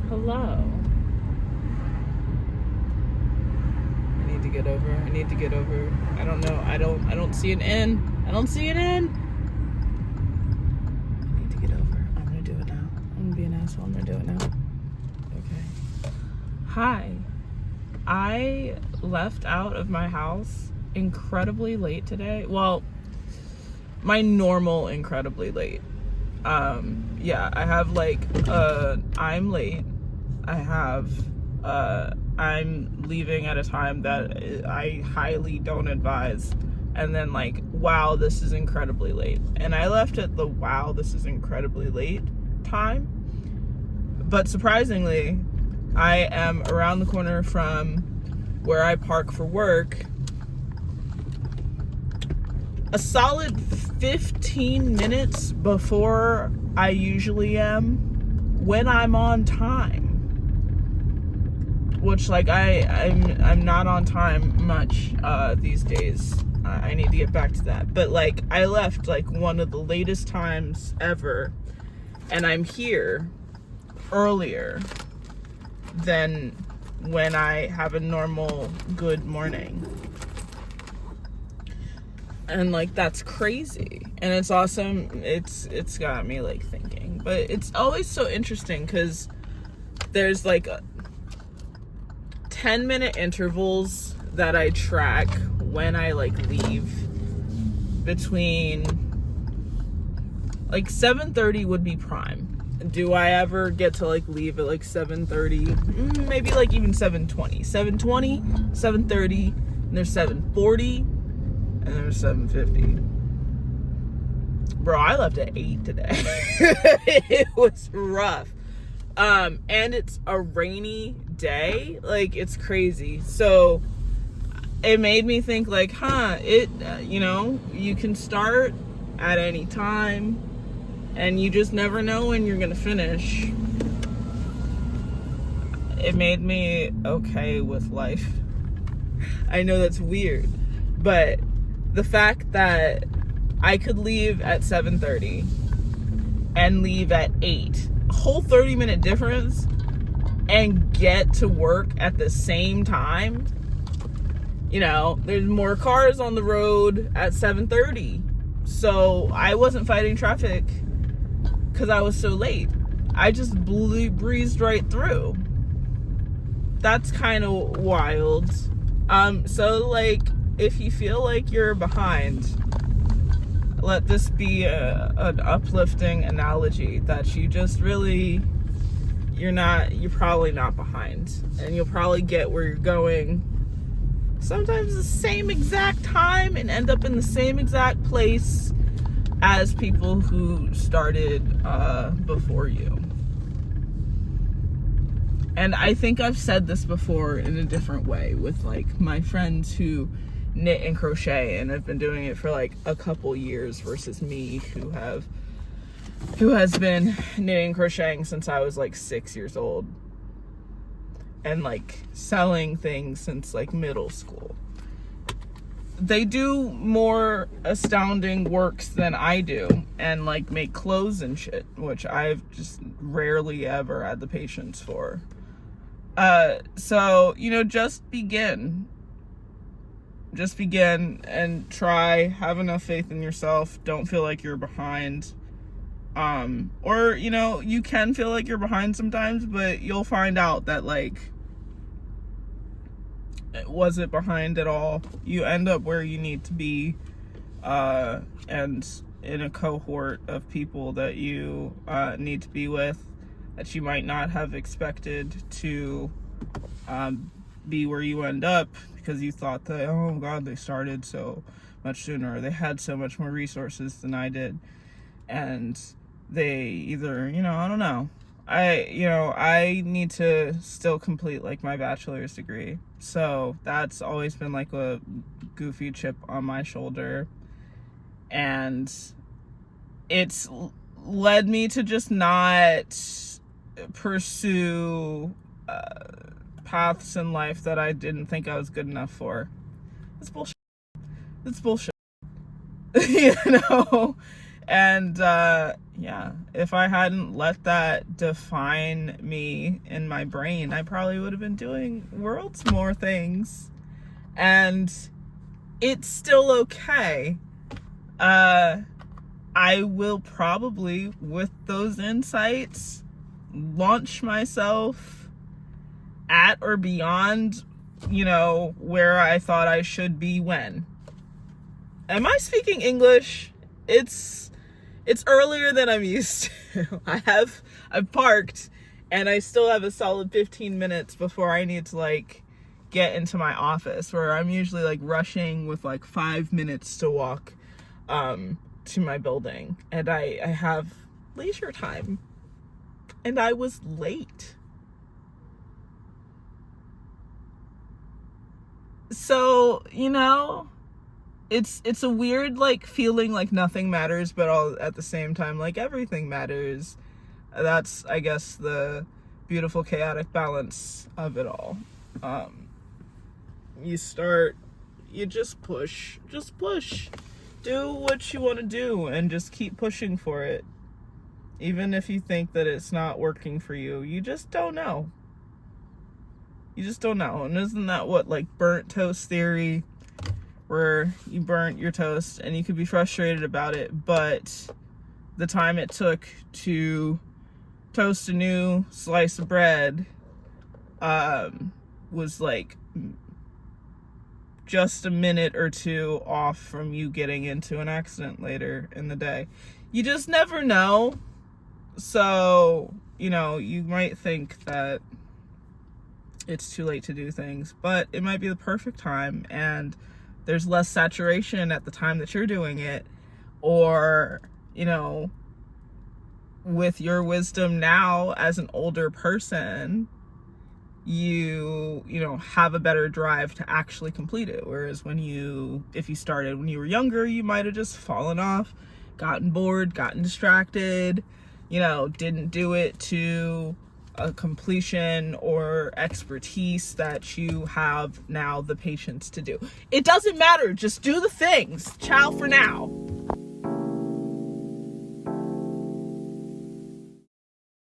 Hello. I need to get over. I don't know. I don't see an end. I don't see an end. I need to get over. I'm gonna do it now. I'm gonna be an asshole. I'm gonna do it now. Okay. Hi. I left out of my house incredibly late today. Well, my normal incredibly late. Yeah, I have I'm late. I have I'm leaving at a time that I highly don't advise. And then wow, this is incredibly late. And I left at the wow, this is incredibly late time. But surprisingly, I am around the corner from where I park for work. A solid 15 minutes before I usually am when I'm on time. Which I'm not on time much these days. I need to get back to that. But I left one of the latest times ever, and I'm here earlier than when I have a normal good morning. And that's crazy, and it's awesome. It's got me thinking, but it's always so interesting because there's 10-minute intervals that I track when I leave. Between 7:30 would be prime. Do I ever get to leave at 7:30? Maybe even 7:20. 7:20, 7:30, and there's 7:40, and there's 7:50. Bro, I left at 8 today. It was rough. And it's a rainy day. It's crazy. So it made me think you can start at any time, and you just never know when you're gonna finish. It made me okay with life. I know that's weird, but the fact that I could leave at 7:30 and leave at 8, a whole 30-minute difference, and get to work at the same time. There's more cars on the road at 7:30. So I wasn't fighting traffic because I was so late. I just breezed right through. That's kind of wild. So if you feel like you're behind, let this be an uplifting analogy that you just really, you're probably not behind, and you'll probably get where you're going sometimes the same exact time and end up in the same exact place as people who started before you. And I think I've said this before in a different way with my friends who knit and crochet and have been doing it for a couple years versus me who has been knitting and crocheting since I was 6 years old, and selling things since middle school. They do more astounding works than I do, and make clothes and shit, which I've just rarely ever had the patience for. So just begin and try. Have enough faith in yourself. Don't feel like you're behind. Or you can feel like you're behind sometimes, but you'll find out that it wasn't behind at all. You end up where you need to be, and in a cohort of people that you need to be with, that you might not have expected to be where you end up, because you thought that, oh God, they started so much sooner, or they had so much more resources than I did, and they either, I don't know. I need to still complete my bachelor's degree. So that's always been a goofy chip on my shoulder. And it's led me to just not pursue paths in life that I didn't think I was good enough for. It's bullshit. And yeah, if I hadn't let that define me in my brain, I probably would have been doing worlds more things. And it's still okay. I will probably, with those insights, launch myself at or beyond, where I thought I should be when. Am I speaking English? It's earlier than I'm used to. I've parked and I still have a solid 15 minutes before I need to get into my office, where I'm usually rushing with 5 minutes to walk to my building, and I have leisure time, and I was late. So, it's a weird feeling like nothing matters, but all at the same time everything matters. That's, I guess, the beautiful chaotic balance of it all. You just push, do what you want to do, and just keep pushing for it. Even if you think that it's not working for you, you just don't know. And isn't that what, burnt toast theory, where you burnt your toast and you could be frustrated about it, but the time it took to toast a new slice of bread was just a minute or two off from you getting into an accident later in the day. You just never know. So, you might think that it's too late to do things, but it might be the perfect time, and there's less saturation at the time that you're doing it. Or, with your wisdom now as an older person, you have a better drive to actually complete it. Whereas if you started when you were younger, you might have just fallen off, gotten bored, gotten distracted, didn't do it to a completion or expertise that you have now the patience to do. It doesn't matter. Just do the things. Ciao for now.